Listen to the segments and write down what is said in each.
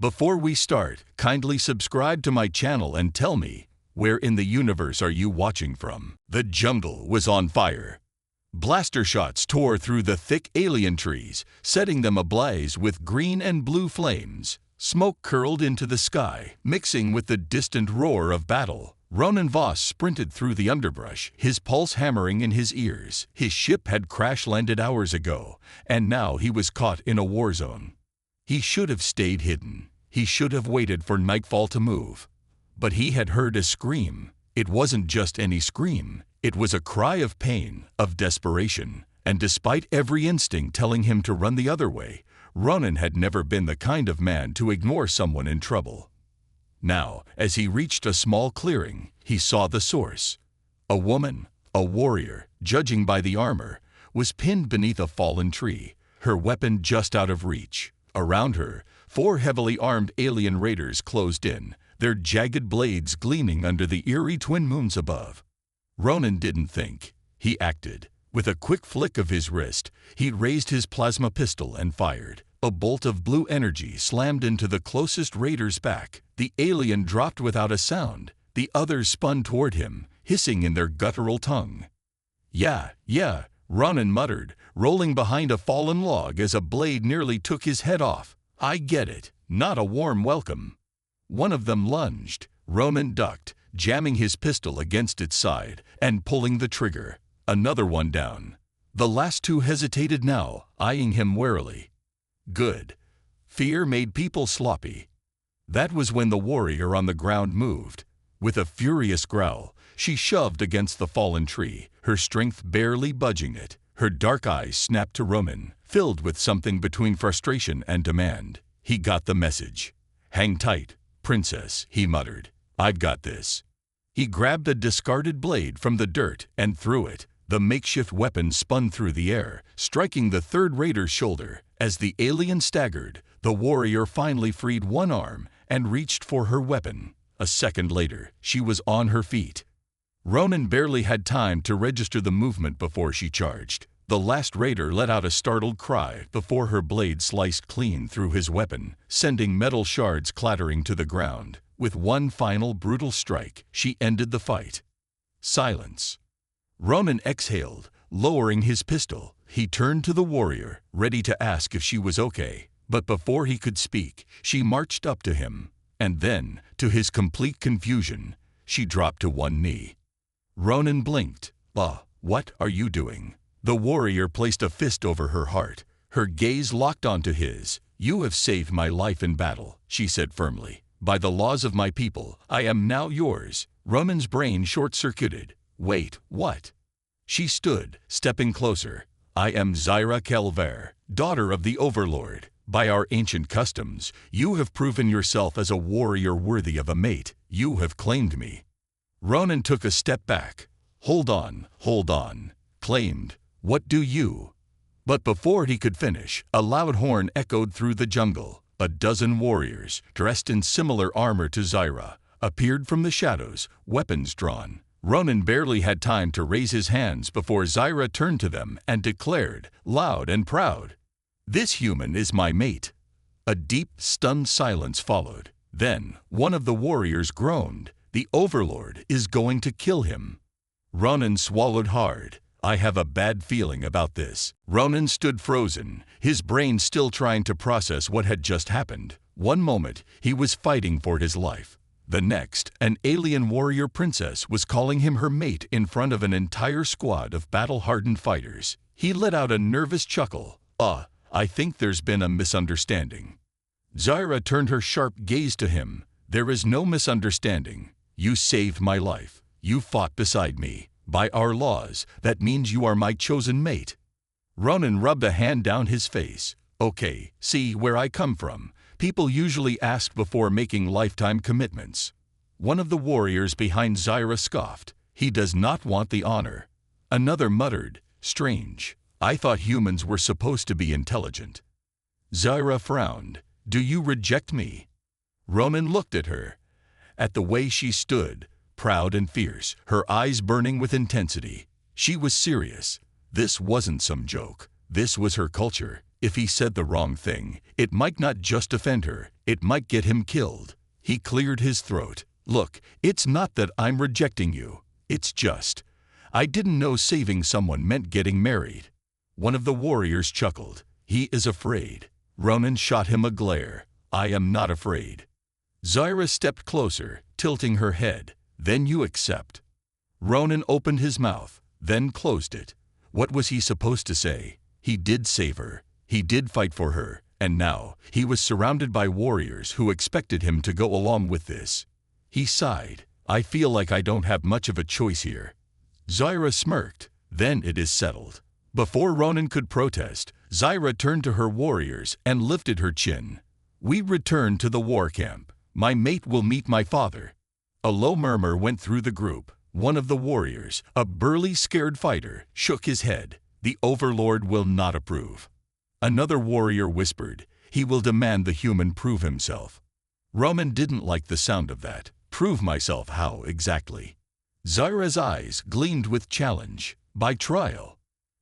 Before we start, kindly subscribe to my channel and tell me, where in the universe are you watching from? The jungle was on fire. Blaster shots tore through the thick alien trees, setting them ablaze with green and blue flames. Smoke curled into the sky, mixing with the distant roar of battle. Ronan Voss sprinted through the underbrush, his pulse hammering in his ears. His ship had crash-landed hours ago, and now he was caught in a war zone. He should have stayed hidden. He should have waited for nightfall to move. But he had heard a scream. It wasn't just any scream. It was a cry of pain, of desperation. And despite every instinct telling him to run the other way, Ronan had never been the kind of man to ignore someone in trouble. Now, as he reached a small clearing, he saw the source. A woman, a warrior, judging by the armor, was pinned beneath a fallen tree, her weapon just out of reach. Around her, 4 heavily armed alien raiders closed in, their jagged blades gleaming under the eerie twin moons above. Ronan didn't think. He acted. With a quick flick of his wrist, he raised his plasma pistol and fired. A bolt of blue energy slammed into the closest raider's back. The alien dropped without a sound. The others spun toward him, hissing in their guttural tongue. Yeah, Ronan muttered, rolling behind a fallen log as a blade nearly took his head off. I get it. Not a warm welcome. One of them lunged. Ronan ducked, jamming his pistol against its side and pulling the trigger. Another one down. The last 2 hesitated now, eyeing him warily. Good. Fear made people sloppy. That was when the warrior on the ground moved. With a furious growl, she shoved against the fallen tree, her strength barely budging it. Her dark eyes snapped to Ronan, filled with something between frustration and demand. He got the message. Hang tight, princess, he muttered. I've got this. He grabbed a discarded blade from the dirt and threw it. The makeshift weapon spun through the air, striking the 3rd raider's shoulder. As the alien staggered, the warrior finally freed one arm and reached for her weapon. A second later, she was on her feet. Ronan barely had time to register the movement before she charged. The last raider let out a startled cry before her blade sliced clean through his weapon, sending metal shards clattering to the ground. With one final brutal strike, she ended the fight. Silence. Ronan exhaled, lowering his pistol. He turned to the warrior, ready to ask if she was okay. But before he could speak, she marched up to him. And then, to his complete confusion, she dropped to one knee. Ronan blinked. What are you doing? The warrior placed a fist over her heart. Her gaze locked onto his. You have saved my life in battle, she said firmly. By the laws of my people, I am now yours. Ronan's brain short-circuited. Wait, what? She stood, stepping closer. I am Zyra Kelver, daughter of the Overlord. By our ancient customs, you have proven yourself as a warrior worthy of a mate. You have claimed me. Ronan took a step back. Hold on. Claimed. What do you? But before he could finish, a loud horn echoed through the jungle. A dozen warriors, dressed in similar armor to Zyra, appeared from the shadows, weapons drawn. Ronan barely had time to raise his hands before Zyra turned to them and declared, loud and proud, "This human is my mate." A deep, stunned silence followed. Then, one of the warriors groaned, "The Overlord is going to kill him." Ronan swallowed hard. I have a bad feeling about this. Ronan stood frozen, his brain still trying to process what had just happened. One moment, he was fighting for his life. The next, an alien warrior princess was calling him her mate in front of an entire squad of battle-hardened fighters. He let out a nervous chuckle. I think there's been a misunderstanding. Zyra turned her sharp gaze to him. There is no misunderstanding. You saved my life. You fought beside me. By our laws, that means you are my chosen mate. Ronan rubbed a hand down his face. Okay, see where I come from. People usually ask before making lifetime commitments. One of the warriors behind Zyra scoffed. He does not want the honor. Another muttered, strange. I thought humans were supposed to be intelligent. Zyra frowned. Do you reject me? Ronan looked at her. At the way she stood, proud and fierce, her eyes burning with intensity. She was serious. This wasn't some joke. This was her culture. If he said the wrong thing, it might not just offend her, it might get him killed. He cleared his throat. Look, it's not that I'm rejecting you. It's just, I didn't know saving someone meant getting married. One of the warriors chuckled. He is afraid. Ronan shot him a glare. I am not afraid. Zyra stepped closer, tilting her head. Then you accept. Ronan opened his mouth, then closed it. What was he supposed to say? He did save her. He did fight for her. And now, he was surrounded by warriors who expected him to go along with this. He sighed. I feel like I don't have much of a choice here. Zyra smirked. Then it is settled. Before Ronan could protest, Zyra turned to her warriors and lifted her chin. We return to the war camp. My mate will meet my father. A low murmur went through the group. One of the warriors, a burly, scared fighter, shook his head. The Overlord will not approve. Another warrior whispered, he will demand the human prove himself. Ronan didn't like the sound of that. Prove myself how exactly? Zyra's eyes gleamed with challenge. By trial.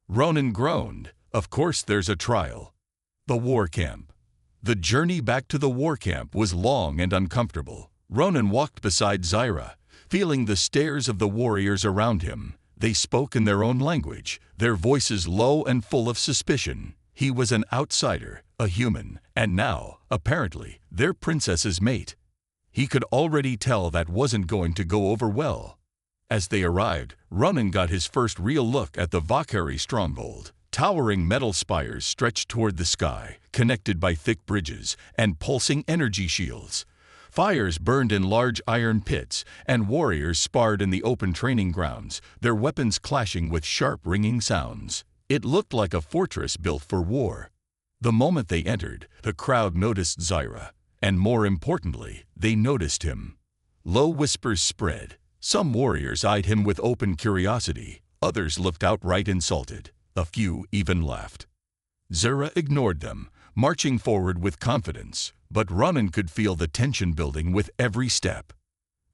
Ronan groaned. Of course there's a trial. The war camp. The journey back to the war camp was long and uncomfortable. Ronan walked beside Zyra, feeling the stares of the warriors around him. They spoke in their own language, their voices low and full of suspicion. He was an outsider, a human, and now, apparently, their princess's mate. He could already tell that wasn't going to go over well. As they arrived, Ronan got his first real look at the Valkyrie stronghold. Towering metal spires stretched toward the sky, connected by thick bridges and pulsing energy shields. Fires burned in large iron pits, and warriors sparred in the open training grounds, their weapons clashing with sharp ringing sounds. It looked like a fortress built for war. The moment they entered, the crowd noticed Zyra, and more importantly, they noticed him. Low whispers spread. Some warriors eyed him with open curiosity, others looked outright insulted. A few even laughed. Zyra ignored them, marching forward with confidence, but Ronan could feel the tension building with every step.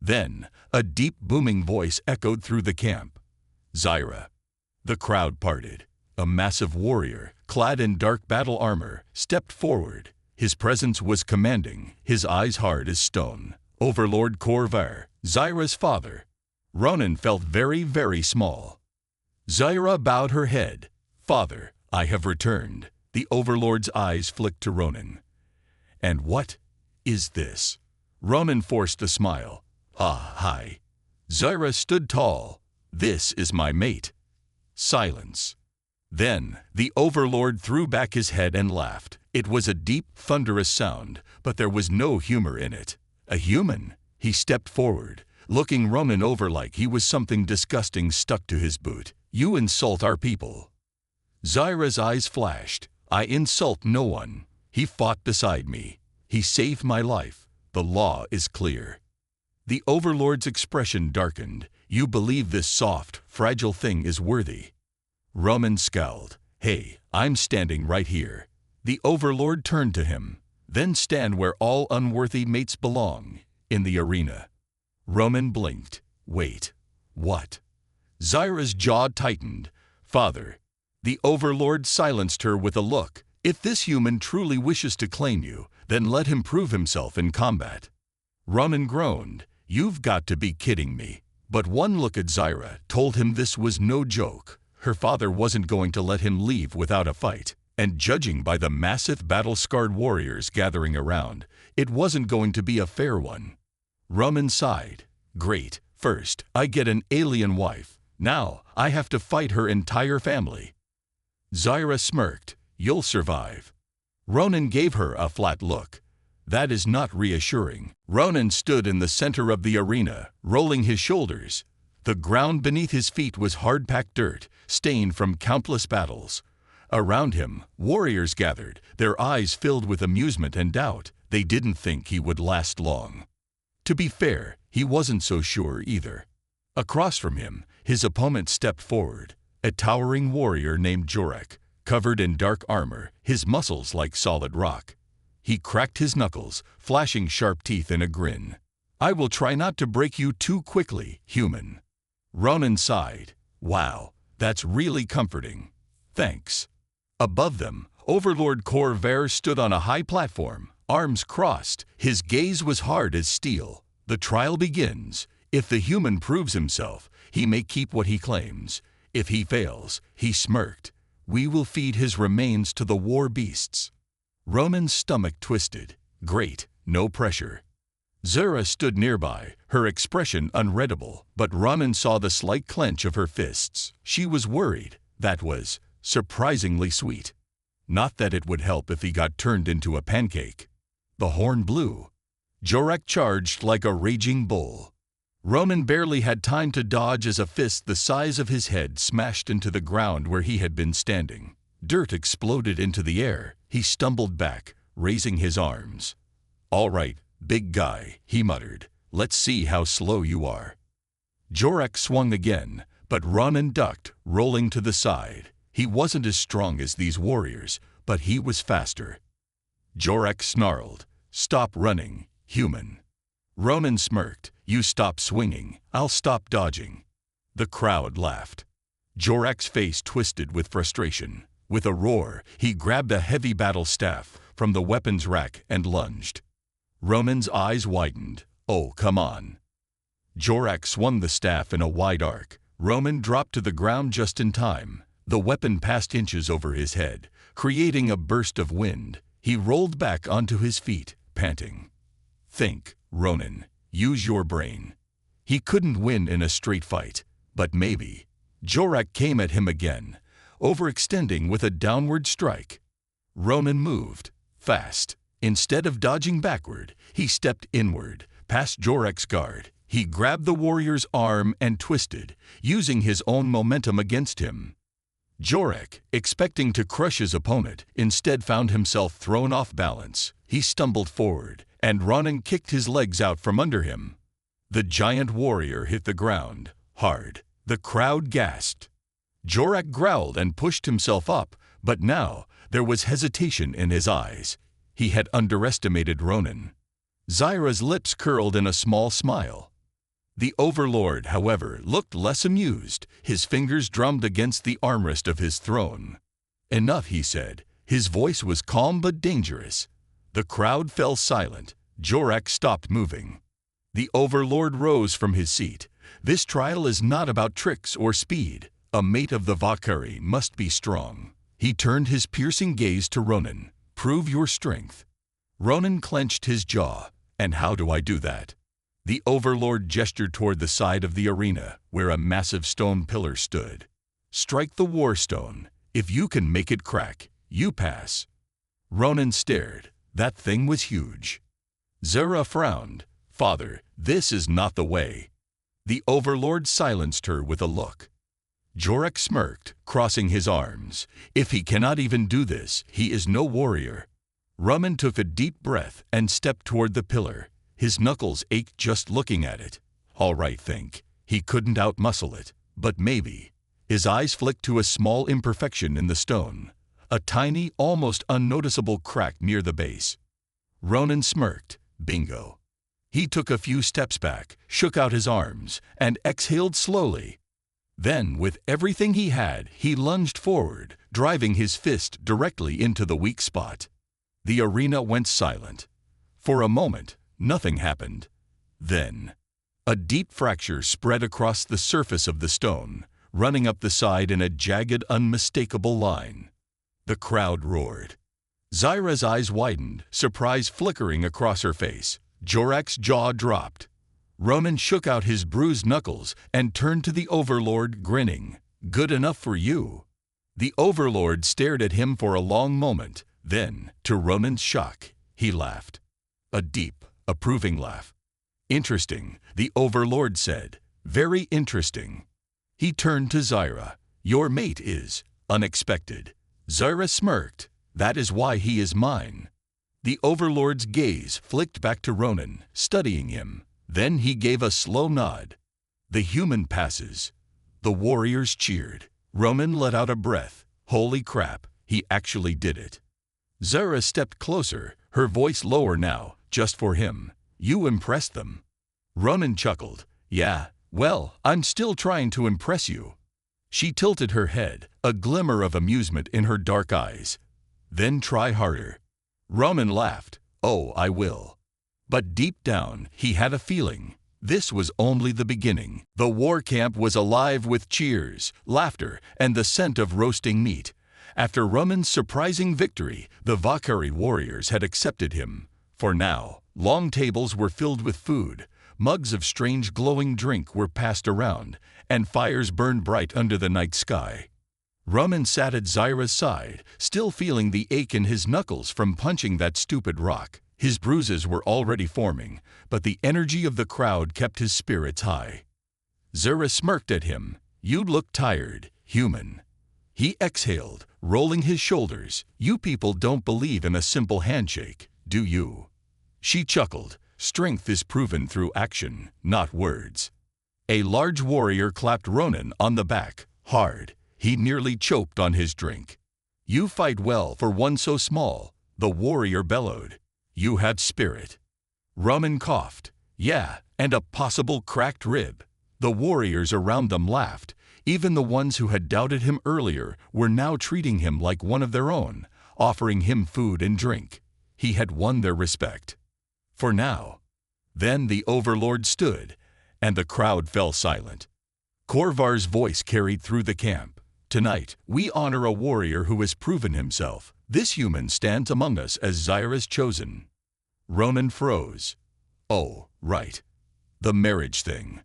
Then, a deep booming voice echoed through the camp. Zyra. The crowd parted. A massive warrior, clad in dark battle armor, stepped forward. His presence was commanding, his eyes hard as stone. Overlord Korvar, Zyra's father. Ronan felt very, very small. Zyra bowed her head. Father, I have returned. The Overlord's eyes flicked to Ronan. And what is this? Ronan forced a smile. Ah, hi. Zyra stood tall. This is my mate. Silence. Then, the Overlord threw back his head and laughed. It was a deep, thunderous sound, but there was no humor in it. A human? He stepped forward, looking Ronan over like he was something disgusting stuck to his boot. You insult our people. Zyra's eyes flashed. I insult no one. He fought beside me. He saved my life. The law is clear. The Overlord's expression darkened. You believe this soft, fragile thing is worthy. Ronan scowled. Hey, I'm standing right here. The Overlord turned to him. Then stand where all unworthy mates belong, in the arena. Ronan blinked. Wait. What? Zyra's jaw tightened. Father. The Overlord silenced her with a look. If this human truly wishes to claim you, then let him prove himself in combat. Ronan groaned. You've got to be kidding me. But one look at Zyra told him this was no joke. Her father wasn't going to let him leave without a fight. And judging by the massive battle-scarred warriors gathering around, it wasn't going to be a fair one. Ronan sighed. Great. First, I get an alien wife. Now, I have to fight her entire family. Zyra smirked. You'll survive. Ronan gave her a flat look. That is not reassuring. Ronan stood in the center of the arena, rolling his shoulders. The ground beneath his feet was hard-packed dirt, stained from countless battles. Around him, warriors gathered, their eyes filled with amusement and doubt. They didn't think he would last long. To be fair, he wasn't so sure either. Across from him, his opponent stepped forward, a towering warrior named Jorek, covered in dark armor, his muscles like solid rock. He cracked his knuckles, flashing sharp teeth in a grin. I will try not to break you too quickly, human. Ronan sighed. Wow, that's really comforting. Thanks. Above them, Overlord Corvair stood on a high platform, arms crossed. His gaze was hard as steel. The trial begins. If the human proves himself, he may keep what he claims. If he fails, he smirked. We will feed his remains to the war beasts. Roman's stomach twisted. Great, no pressure. Zura stood nearby, her expression unreadable, but Roman saw the slight clench of her fists. She was worried. That was surprisingly sweet. Not that it would help if he got turned into a pancake. The horn blew. Jorak charged like a raging bull. Roman barely had time to dodge as a fist the size of his head smashed into the ground where he had been standing. Dirt exploded into the air. He stumbled back, raising his arms. "All right, big guy," he muttered. "Let's see how slow you are." Jorak swung again, but Roman ducked, rolling to the side. He wasn't as strong as these warriors, but he was faster. Jorak snarled, "Stop running, human." Roman smirked, "You stop swinging, I'll stop dodging." The crowd laughed. Jorak's face twisted with frustration. With a roar, he grabbed a heavy battle staff from the weapons rack and lunged. Roman's eyes widened. "Oh, come on." Jorak swung the staff in a wide arc. Roman dropped to the ground just in time. The weapon passed inches over his head, creating a burst of wind. He rolled back onto his feet, panting. "Think, Ronan. Use your brain." He couldn't win in a straight fight, but maybe. Jorak came at him again, overextending with a downward strike. Ronan moved, fast. Instead of dodging backward, he stepped inward, past Jorak's guard. He grabbed the warrior's arm and twisted, using his own momentum against him. Jorak, expecting to crush his opponent, instead found himself thrown off balance. He stumbled forward, and Ronan kicked his legs out from under him. The giant warrior hit the ground, hard. The crowd gasped. Jorak growled and pushed himself up, but now there was hesitation in his eyes. He had underestimated Ronan. Zyra's lips curled in a small smile. The Overlord, however, looked less amused. His fingers drummed against the armrest of his throne. "Enough," he said. His voice was calm but dangerous. The crowd fell silent. Jorak stopped moving. The Overlord rose from his seat. "This trial is not about tricks or speed. A mate of the Valkyrie must be strong." He turned his piercing gaze to Ronan. "Prove your strength." Ronan clenched his jaw. "And how do I do that?" The Overlord gestured toward the side of the arena, where a massive stone pillar stood. "Strike the war stone. If you can make it crack, you pass." Ronan stared. That thing was huge. Zura frowned. "Father, this is not the way." The Overlord silenced her with a look. Jorak smirked, crossing his arms. "If he cannot even do this, he is no warrior." Roman took a deep breath and stepped toward the pillar. His knuckles ached just looking at it. All right, think. He couldn't outmuscle it, but maybe. His eyes flicked to a small imperfection in the stone. A tiny, almost unnoticeable crack near the base. Ronan smirked. Bingo. He took a few steps back, shook out his arms, and exhaled slowly. Then, with everything he had, he lunged forward, driving his fist directly into the weak spot. The arena went silent. For a moment, nothing happened. Then, a deep fracture spread across the surface of the stone, running up the side in a jagged, unmistakable line. The crowd roared. Zyra's eyes widened, surprise flickering across her face. Jorak's jaw dropped. Ronan shook out his bruised knuckles and turned to the Overlord, grinning. "Good enough for you." The Overlord stared at him for a long moment. Then, to Ronan's shock, he laughed. A deep, approving laugh. "Interesting," the Overlord said. "Very interesting." He turned to Zyra. "Your mate is unexpected." Zyra smirked. "That is why he is mine." The Overlord's gaze flicked back to Ronan, studying him. Then he gave a slow nod. "The human passes." The warriors cheered. Ronan let out a breath. Holy crap, he actually did it. Zyra stepped closer, her voice lower now, just for him. "You impressed them." Ronan chuckled. "Yeah, well, I'm still trying to impress you." She tilted her head, a glimmer of amusement in her dark eyes. then try harder. Roman laughed. Oh, I will. But deep down, he had a feeling. This was only the beginning. The war camp was alive with cheers, laughter, and the scent of roasting meat. After Roman's surprising victory, the Valkyrie warriors had accepted him. For now, long tables were filled with food, mugs of strange glowing drink were passed around, and fires burned bright under the night sky. Roman sat at Zyra's side, still feeling the ache in his knuckles from punching that stupid rock. His bruises were already forming, but the energy of the crowd kept his spirits high. Zyra smirked at him. You look tired, human. He exhaled, rolling his shoulders. You people don't believe in a simple handshake, do you? She chuckled. Strength is proven through action, not words. A large warrior clapped Ronan on the back, hard. He nearly choked on his drink. You fight well for one so small, the warrior bellowed. You have spirit. Roman coughed. Yeah, and a possible cracked rib. The warriors around them laughed. Even the ones who had doubted him earlier were now treating him like one of their own, offering him food and drink. He had won their respect. For now. Then the overlord stood, and the crowd fell silent. Korvar's voice carried through the camp. Tonight, we honor a warrior who has proven himself. This human stands among us as Zyra's chosen. Roman froze. Oh, right. The marriage thing.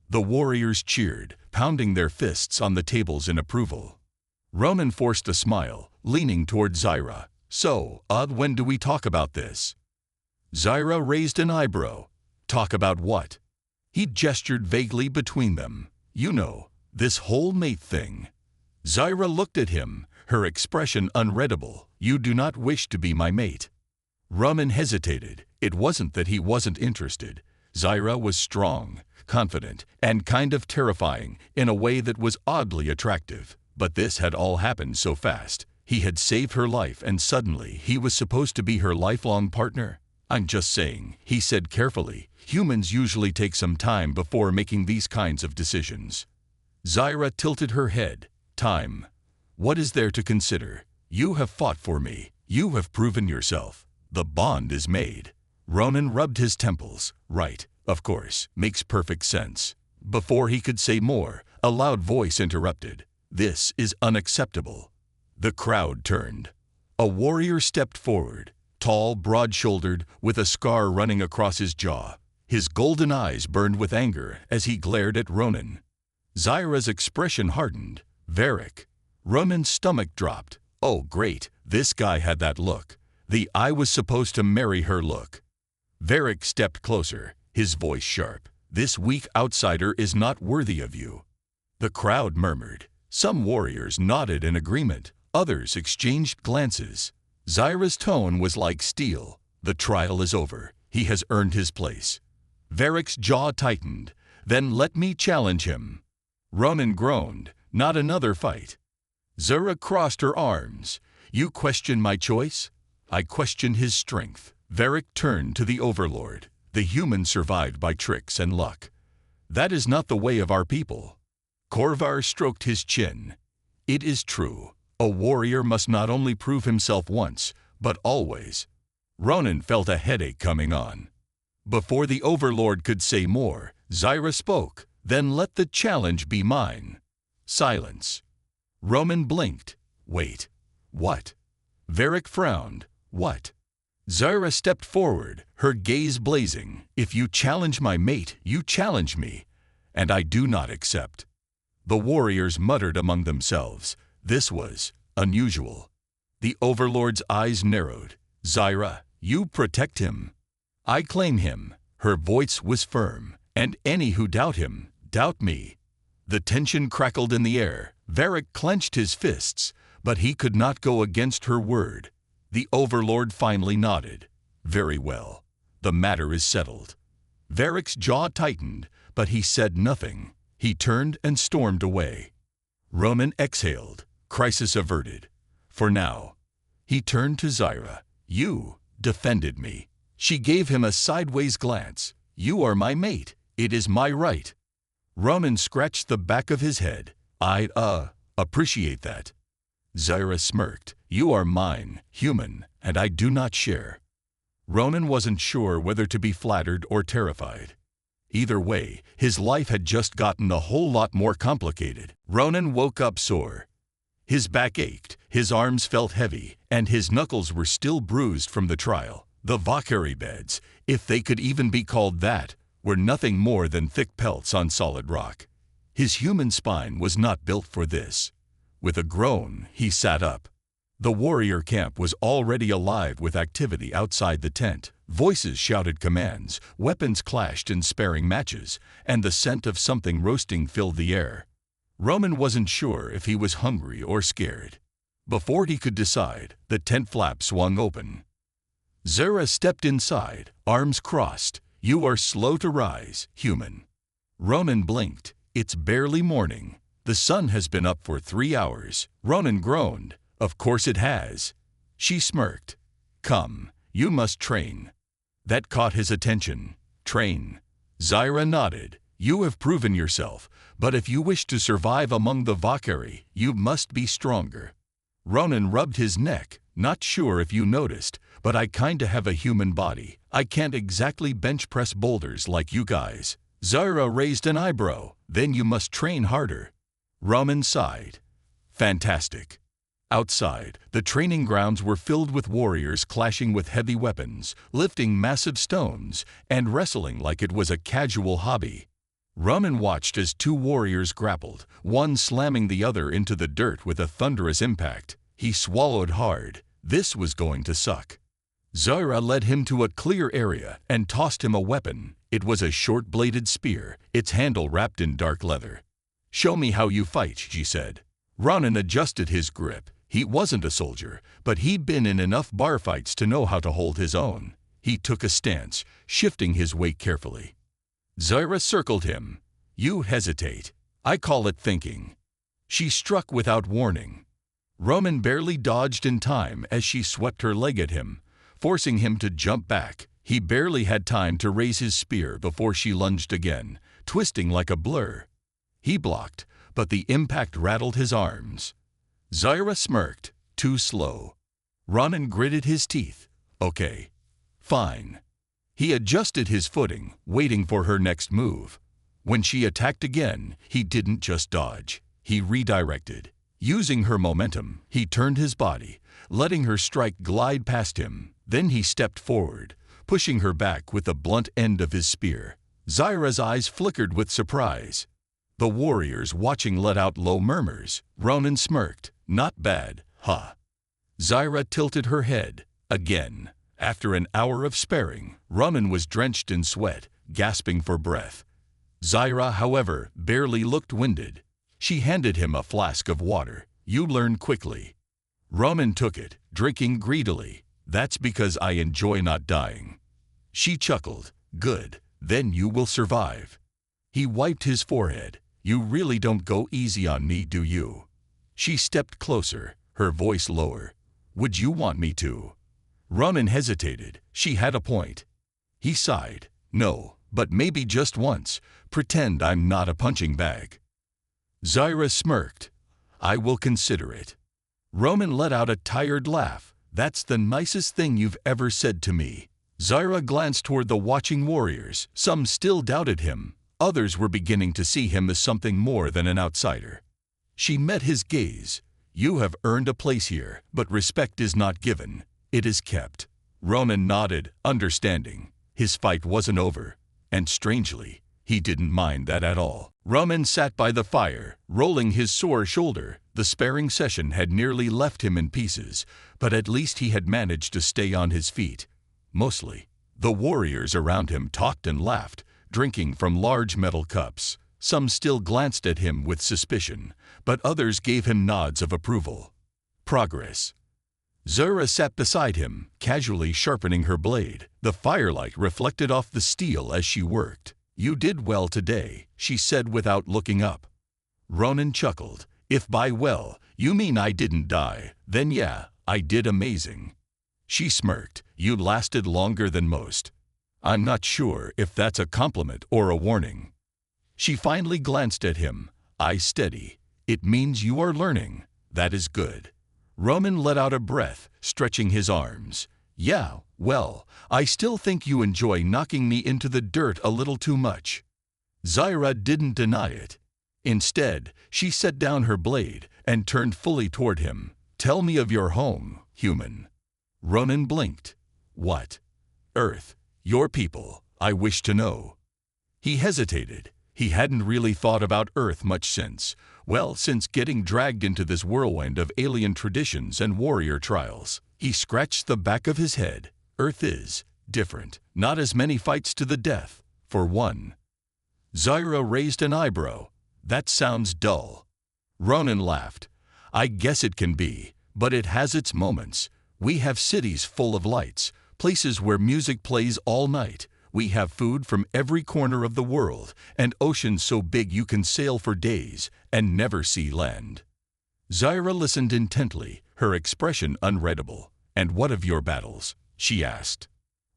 The warriors cheered, pounding their fists on the tables in approval. Roman forced a smile, leaning toward Zyra. So, when do we talk about this? Zyra raised an eyebrow. Talk about what? He gestured vaguely between them. You know, this whole mate thing. Zyra looked at him, her expression unreadable. You do not wish to be my mate. Roman hesitated. It wasn't that he wasn't interested. Zyra was strong, confident, and kind of terrifying in a way that was oddly attractive. But this had all happened so fast. He had saved her life and suddenly he was supposed to be her lifelong partner. I'm just saying, he said carefully. Humans usually take some time before making these kinds of decisions. Zyra tilted her head. Time. What is there to consider? You have fought for me. You have proven yourself. The bond is made. Roman rubbed his temples. Right, of course, makes perfect sense. Before he could say more, a loud voice interrupted. This is unacceptable. The crowd turned. A warrior stepped forward, tall, broad-shouldered, with a scar running across his jaw. His golden eyes burned with anger as he glared at Ronan. Zyra's expression hardened. Varric. Roman's stomach dropped. Oh, great, this guy had that look. The I was supposed to marry her look. Varric stepped closer, his voice sharp. This weak outsider is not worthy of you. The crowd murmured. Some warriors nodded in agreement. Others exchanged glances. Zyra's tone was like steel. The trial is over. He has earned his place. Varric's jaw tightened. Then let me challenge him. Ronan groaned. Not another fight. Zyra crossed her arms. You question my choice? I question his strength. Varric turned to the overlord. The human survived by tricks and luck. That is not the way of our people. Korvar stroked his chin. It is true. A warrior must not only prove himself once, but always. Ronan felt a headache coming on. Before the overlord could say more, Zyra spoke. Then let the challenge be mine. Silence. Roman blinked. Wait. What? Varric frowned. What? Zyra stepped forward, her gaze blazing. If you challenge my mate, you challenge me, and I do not accept. The warriors muttered among themselves. This was unusual. The overlord's eyes narrowed. Zyra, you protect him. I claim him. Her voice was firm. And any who doubt him, doubt me. The tension crackled in the air. Varric clenched his fists, but he could not go against her word. The overlord finally nodded. Very well. The matter is settled. Varric's jaw tightened, but he said nothing. He turned and stormed away. Roman exhaled. Crisis averted. For now. He turned to Zyra. You defended me. She gave him a sideways glance. You are my mate. It is my right. Roman scratched the back of his head. I'd appreciate that. Zyra smirked. You are mine, human, and I do not share. Ronan wasn't sure whether to be flattered or terrified. Either way, his life had just gotten a whole lot more complicated. Ronan woke up sore. His back ached, his arms felt heavy, and his knuckles were still bruised from the trial. The Valkyrie beds, if they could even be called that, were nothing more than thick pelts on solid rock. His human spine was not built for this. With a groan, he sat up. The warrior camp was already alive with activity outside the tent. Voices shouted commands, weapons clashed in sparing matches, and the scent of something roasting filled the air. Ronan wasn't sure if he was hungry or scared. Before he could decide, the tent flap swung open. Zara stepped inside, arms crossed. You are slow to rise, human. Ronan blinked. It's barely morning. The sun has been up for 3 hours. Ronan groaned. Of course it has. She smirked. Come, you must train. That caught his attention. Train. Zara nodded. You have proven yourself, but if you wish to survive among the Valkyrie, you must be stronger. Ronan rubbed his neck. Not sure if you noticed, but I kinda have a human body. I can't exactly bench press boulders like you guys. Zara raised an eyebrow. Then you must train harder. Ronan sighed. Fantastic. Outside, the training grounds were filled with warriors clashing with heavy weapons, lifting massive stones, and wrestling like it was a casual hobby. Ronan watched as 2 warriors grappled, one slamming the other into the dirt with a thunderous impact. He swallowed hard. This was going to suck. Zara led him to a clear area and tossed him a weapon. It was a short-bladed spear, its handle wrapped in dark leather. Show me how you fight, she said. Ronan adjusted his grip. He wasn't a soldier, but he'd been in enough bar fights to know how to hold his own. He took a stance, shifting his weight carefully. Zara circled him. You hesitate. I call it thinking. She struck without warning. Ronan barely dodged in time as she swept her leg at him, forcing him to jump back. He barely had time to raise his spear before she lunged again, twisting like a blur. He blocked, but the impact rattled his arms. Zara smirked. Too slow. Ronan gritted his teeth. Okay. Fine. He adjusted his footing, waiting for her next move. When she attacked again, he didn't just dodge. He redirected. Using her momentum, he turned his body, letting her strike glide past him. Then he stepped forward, pushing her back with the blunt end of his spear. Zara's eyes flickered with surprise. The warriors watching let out low murmurs. Ronan smirked. Not bad, huh? Zara tilted her head. Again. After an hour of sparring, Ronan was drenched in sweat, gasping for breath. Zara, however, barely looked winded. She handed him a flask of water. You learn quickly. Ronan took it, drinking greedily. That's because I enjoy not dying. She chuckled. Good. Then you will survive. He wiped his forehead. You really don't go easy on me, do you? She stepped closer, her voice lower. Would you want me to? Ronan hesitated. She had a point. He sighed. No, but maybe just once. Pretend I'm not a punching bag. Zara smirked. I will consider it. Ronan let out a tired laugh. That's the nicest thing you've ever said to me. Zara glanced toward the watching warriors. Some still doubted him. Others were beginning to see him as something more than an outsider. She met his gaze. You have earned a place here, but respect is not given. It is kept. Ronan nodded, understanding. His fight wasn't over. And strangely, he didn't mind that at all. Ronan sat by the fire, rolling his sore shoulder. The sparring session had nearly left him in pieces, but at least he had managed to stay on his feet. Mostly. The warriors around him talked and laughed, drinking from large metal cups. Some still glanced at him with suspicion, but others gave him nods of approval. Progress. Zara sat beside him, casually sharpening her blade. The firelight reflected off the steel as she worked. You did well today, she said without looking up. Ronan chuckled. If by well, you mean I didn't die, then yeah, I did amazing. She smirked. You lasted longer than most. I'm not sure if that's a compliment or a warning. She finally glanced at him. Eye steady. It means you are learning. That is good. Roman let out a breath, stretching his arms. Yeah, well, I still think you enjoy knocking me into the dirt a little too much. Zyra didn't deny it. Instead, she set down her blade and turned fully toward him. Tell me of your home, human. Ronan blinked. What? Earth, your people, I wish to know. He hesitated. He hadn't really thought about Earth much since getting dragged into this whirlwind of alien traditions and warrior trials. He scratched the back of his head. Earth is different. Not as many fights to the death, for one. Zyra raised an eyebrow. That sounds dull. Ronan laughed. I guess it can be, but it has its moments. We have cities full of lights, places where music plays all night. We have food from every corner of the world, and oceans so big you can sail for days and never see land. Zyra listened intently, her expression unreadable. And what of your battles? She asked.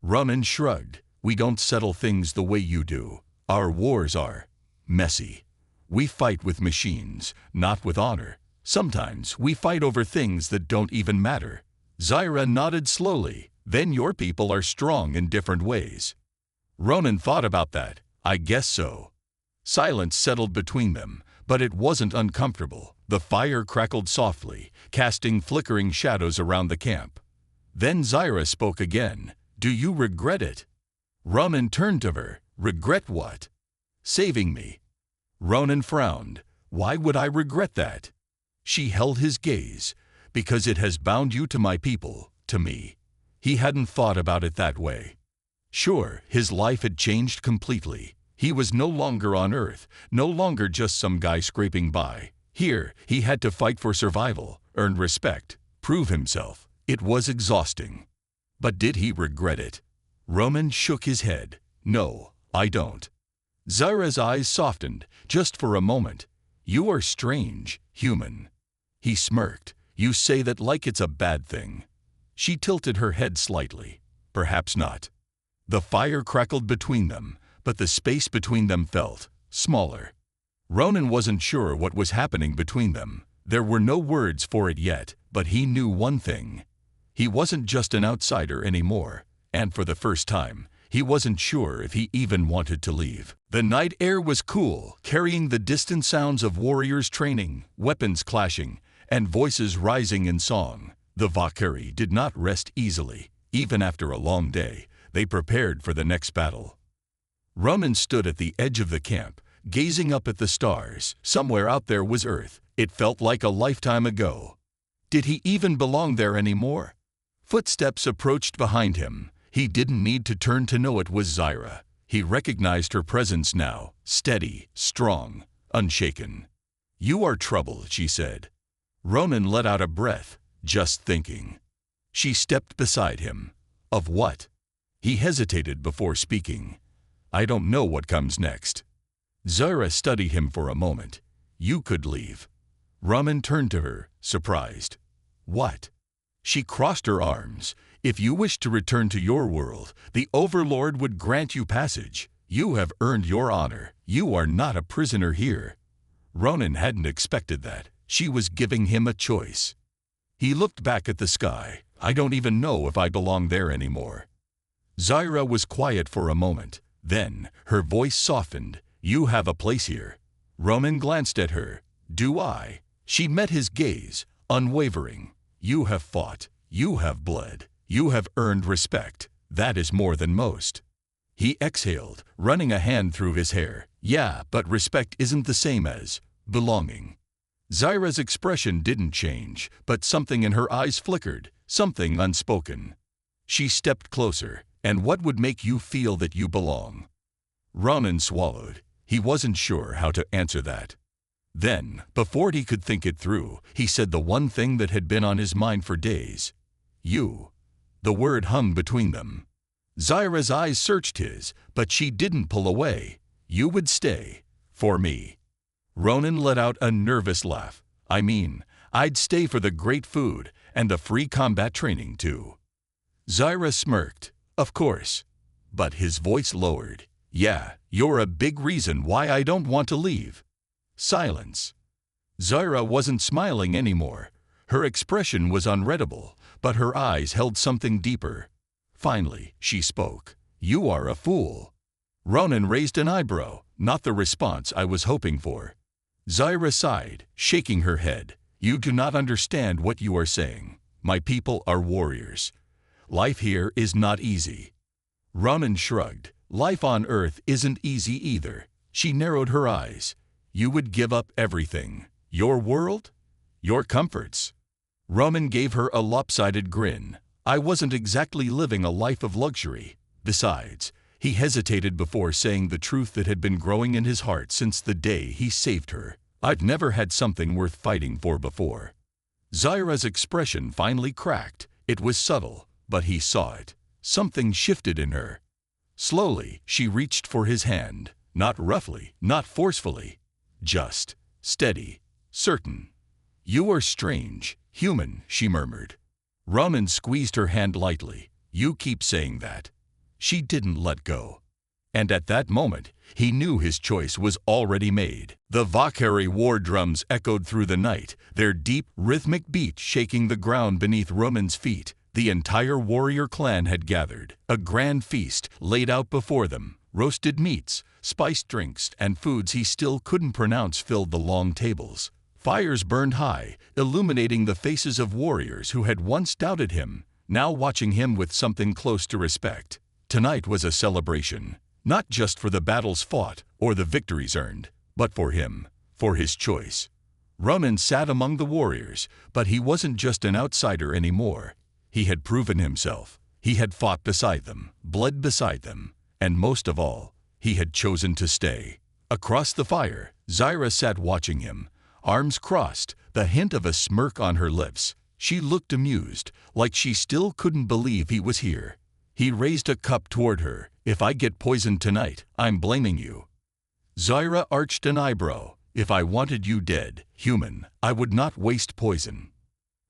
Ronan shrugged. We don't settle things the way you do. Our wars are messy. We fight with machines, not with honor. Sometimes we fight over things that don't even matter. Zyra nodded slowly. Then your people are strong in different ways. Ronan thought about that. I guess so. Silence settled between them, but it wasn't uncomfortable. The fire crackled softly, casting flickering shadows around the camp. Then Zyra spoke again. Do you regret it? Ronan turned to her. Regret what? Saving me. Ronan frowned. Why would I regret that? She held his gaze. Because it has bound you to my people, to me. He hadn't thought about it that way. Sure, his life had changed completely. He was no longer on Earth, no longer just some guy scraping by. Here, he had to fight for survival, earn respect, prove himself. It was exhausting. But did he regret it? Ronan shook his head. No, I don't. Zyra's eyes softened, just for a moment. You are strange, human. He smirked. You say that like it's a bad thing. She tilted her head slightly. Perhaps not. The fire crackled between them, but the space between them felt smaller. Ronan wasn't sure what was happening between them. There were no words for it yet, but he knew one thing. He wasn't just an outsider anymore, and for the first time, he wasn't sure if he even wanted to leave. The night air was cool, carrying the distant sounds of warriors training, weapons clashing, and voices rising in song. The Valkyrie did not rest easily. Even after a long day, they prepared for the next battle. Ronan stood at the edge of the camp, gazing up at the stars. Somewhere out there was Earth. It felt like a lifetime ago. Did he even belong there anymore? Footsteps approached behind him. He didn't need to turn to know it was Zyra. He recognized her presence now, steady, strong, unshaken. You are trouble, she said. Ronan let out a breath, just thinking. She stepped beside him. Of what? He hesitated before speaking. I don't know what comes next. Zyra studied him for a moment. You could leave. Ronan turned to her, surprised. What? She crossed her arms. If you wish to return to your world, the Overlord would grant you passage. You have earned your honor. You are not a prisoner here. Ronan hadn't expected that. She was giving him a choice. He looked back at the sky. I don't even know if I belong there anymore. Zyra was quiet for a moment. Then, her voice softened. You have a place here. Ronan glanced at her. Do I? She met his gaze, unwavering. You have fought. You have bled. You have earned respect. That is more than most. He exhaled, running a hand through his hair. Yeah, but respect isn't the same as belonging. Zyra's expression didn't change, but something in her eyes flickered, something unspoken. She stepped closer. And what would make you feel that you belong? Ronan swallowed. He wasn't sure how to answer that. Then, before he could think it through, he said the one thing that had been on his mind for days. You. The word hung between them. Zyra's eyes searched his, but she didn't pull away. You would stay. For me. Ronan let out a nervous laugh. I mean, I'd stay for the great food and the free combat training too. Zyra smirked. Of course. But his voice lowered. Yeah, you're a big reason why I don't want to leave. Silence. Zyra wasn't smiling anymore. Her expression was unreadable, but her eyes held something deeper. Finally, she spoke. "You are a fool." Ronan raised an eyebrow, not the response I was hoping for. Zyra sighed, shaking her head. "You do not understand what you are saying. My people are warriors. Life here is not easy." Ronan shrugged. "Life on Earth isn't easy either." She narrowed her eyes. "You would give up everything. Your world? Your comforts?" Ronan gave her a lopsided grin. "I wasn't exactly living a life of luxury. Besides," he hesitated before saying the truth that had been growing in his heart since the day he saved her. "I've never had something worth fighting for before." Zyra's expression finally cracked. It was subtle, but he saw it. Something shifted in her. Slowly, she reached for his hand. Not roughly, not forcefully. Just, steady, certain. "You are strange, human," she murmured. Ronan squeezed her hand lightly. "You keep saying that." She didn't let go. And at that moment, he knew his choice was already made. The Valkyrie war drums echoed through the night, their deep, rhythmic beat shaking the ground beneath Ronan's feet. The entire warrior clan had gathered. A grand feast laid out before them. Roasted meats, spiced drinks, and foods he still couldn't pronounce filled the long tables. Fires burned high, illuminating the faces of warriors who had once doubted him, now watching him with something close to respect. Tonight was a celebration. Not just for the battles fought or the victories earned, but for him, for his choice. Ronan sat among the warriors, but he wasn't just an outsider anymore. He had proven himself. He had fought beside them, bled beside them, and most of all, he had chosen to stay. Across the fire, Zyra sat watching him, arms crossed, the hint of a smirk on her lips. She looked amused, like she still couldn't believe he was here. He raised a cup toward her. "If I get poisoned tonight, I'm blaming you." Zyra arched an eyebrow. "If I wanted you dead, human, I would not waste poison."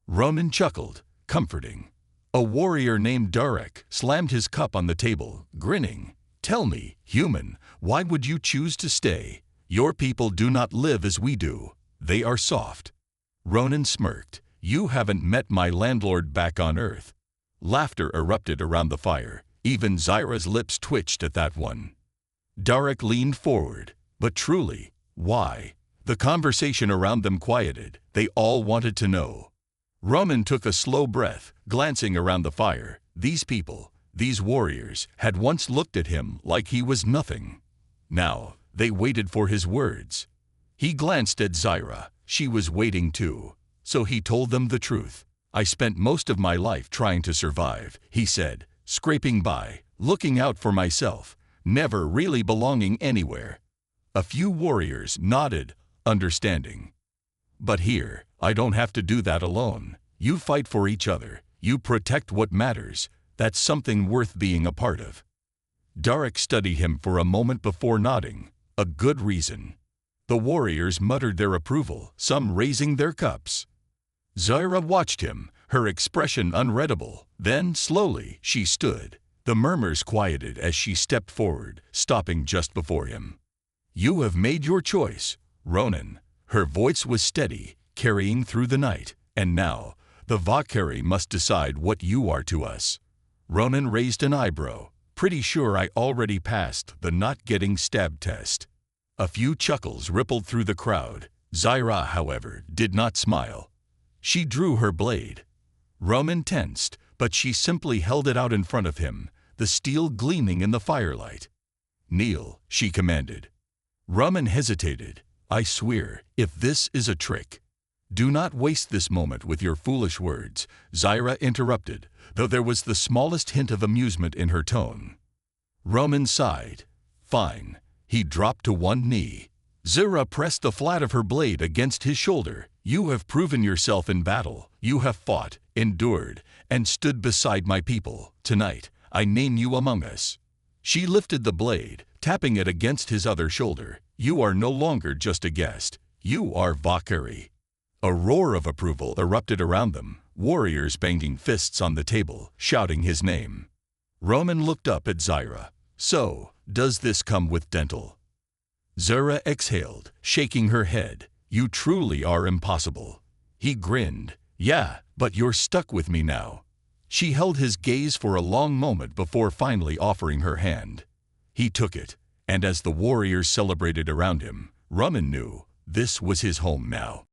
Ronan chuckled, comforting. A warrior named Darek slammed his cup on the table, grinning. "Tell me, human, why would you choose to stay? Your people do not live as we do. They are soft." Ronan smirked. "You haven't met my landlord back on Earth." Laughter erupted around the fire. Even Zyra's lips twitched at that one. Darek leaned forward. "But truly, why?" The conversation around them quieted. They all wanted to know. Ronan took a slow breath, glancing around the fire. These people, these warriors, had once looked at him like he was nothing. Now, they waited for his words. He glanced at Zyra. She was waiting too. So he told them the truth. "I spent most of my life trying to survive," he said, "scraping by, looking out for myself, never really belonging anywhere." A few warriors nodded, understanding. "But here, I don't have to do that alone. You fight for each other. You protect what matters. That's something worth being a part of." Darek studied him for a moment before nodding. "A good reason." The warriors muttered their approval, some raising their cups. Zyra watched him, her expression unreadable. Then, slowly, she stood. The murmurs quieted as she stepped forward, stopping just before him. "You have made your choice, Ronan." Her voice was steady, carrying through the night. "And now, the Valkyrie must decide what you are to us." Ronan raised an eyebrow. "Pretty sure I already passed the not getting stabbed test." A few chuckles rippled through the crowd. Zyra, however, did not smile. She drew her blade. Ronan tensed, but she simply held it out in front of him, the steel gleaming in the firelight. "Kneel," she commanded. Ronan hesitated. "I swear, if this is a trick." "Do not waste this moment with your foolish words," Zyra interrupted, though there was the smallest hint of amusement in her tone. Ronan sighed. "Fine." He dropped to one knee. Zyra pressed the flat of her blade against his shoulder. "You have proven yourself in battle. You have fought, endured, and stood beside my people. Tonight, I name you among us." She lifted the blade, tapping it against his other shoulder. "You are no longer just a guest. You are Valkyrie." A roar of approval erupted around them, warriors banging fists on the table, shouting his name. Ronan looked up at Zyra. "So, does this come with dental?" Zyra exhaled, shaking her head. "You truly are impossible." He grinned. Yeah, but you're stuck with me now. She held his gaze for a long moment before finally offering her hand. He took it, and as the warriors celebrated around him, Rumman knew this was his home now.